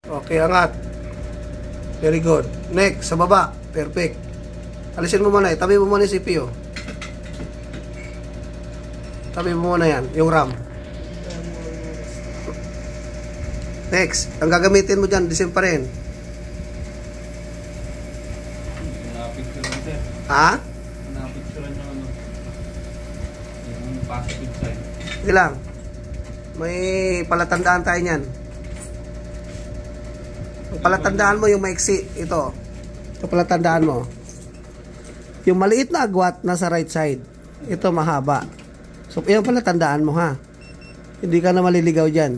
Okay, angat. Very good. Next, sa baba. Perfect. Alisin mo muna, tabi mo muna yung CPU. Tabi mo muna yan, yung RAM. Next, ang gagamitin mo dyan, disim pa rin. Ha? Napicturean yung ano, yung positive side. Hindi lang. May palatandaan tayo niyan. Ang palatandaan mo yung maiksi. Ito. Ito palatandaan mo. Yung maliit na agwat nasa right side. Ito mahaba. So, yung palatandaan mo ha. Hindi ka na maliligaw dyan.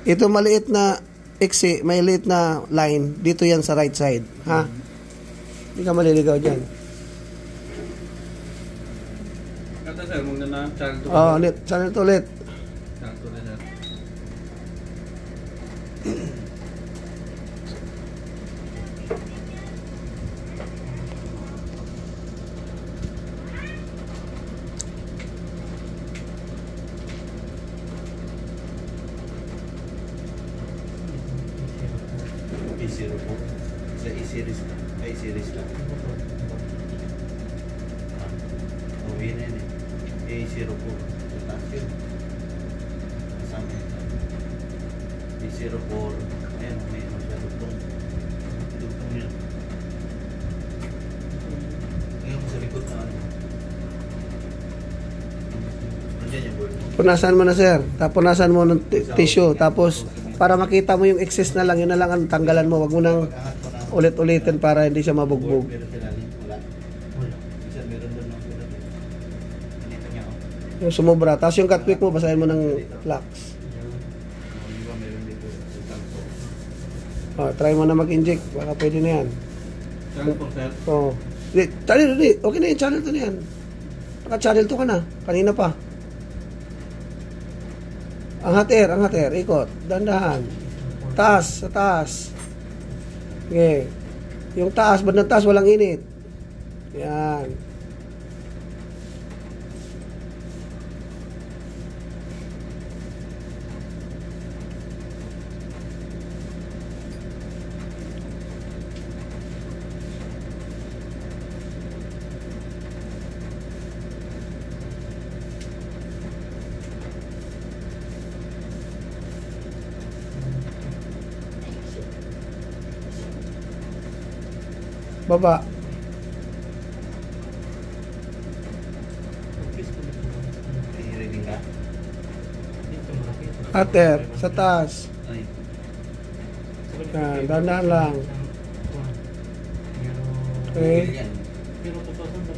Ito maliit na iksi, maliit na line. Dito yan sa right side. Ha? Hindi ka maliligaw dyan. Kata sir, muna na channel to. Oh, ulit. Channel to ulit. Channel to na sir. A0 po. Sa A-series lang. Ay, series lang. Uwi na yun eh. A0 po. Sa taas yun. Kasama yun. A04. Ayan, may ano siya. Dugtong. Dugtong yun. Ngayon sa likod na ano. Nandiyan yung board mo. Punasan mo na sir. Punasan mo ng tissue. Tapos, para makita mo yung excess na lang, yun na lang ang tanggalan mo. Wag mo nang ulit-ulitin para hindi siya mabugbog. Meron sila rin? Wala. Wala. Isa meron doon ng sulat eh. Ganito niya ako. Yung sumobra. Tapos yung cutwick mo, basahin mo ng flux. Diba meron dito sa tampo. Oh, try mo na mag-inject. Baka pwede na yan. Channel po sir. Oh. Channel, okay na yun. Channel to na yan. Naka-channel to ka na. Kanina pa. Ang hater. Ikot. Dandahan. Taas. Sa taas. Okay. Yung taas, bandang taas, walang init. Yan. Baba. May reading ka? Hater. Sa taas. Ay. Yan. Dandahan lang. Okay. Yan. Pero 2,000 ba?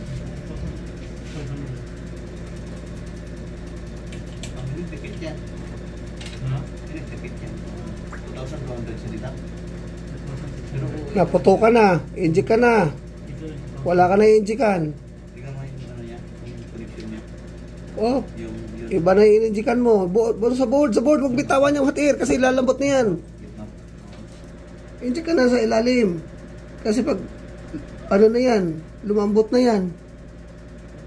Ang pinipit yan. Ha? Pinipit yan. 2,200 sa dita. Pero Naputo ka na. Inject ka na. Wala ka na i-injikan. tingnan mo yung ano niya, yung connection niya. Oh. Yung Iba na yung i-injikan mo. Sa board. Huwag bitawan yung hatir kasi lalambot na yan. Inject ka na sa ilalim. Kasi pag ano na yan, lumambot na yan.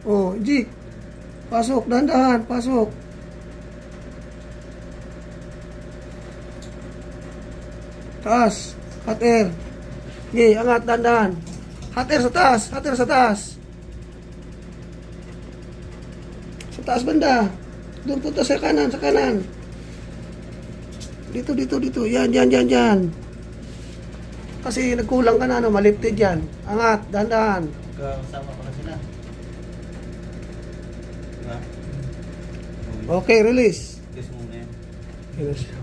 Oh, inject. Pasok, dahan-dahan, pasok. Taas, hot air. Okay, angat, dahan-dahan. Hot air sa taas, Sa taas banda. Doon punta sa kanan, Dito. Yan. Kasi nagkulang ka na, malipted yan. Angat, dahan-dahan. kasama pa na sila. Diba? Okay, release. Guess mo na yan. Yun na siya.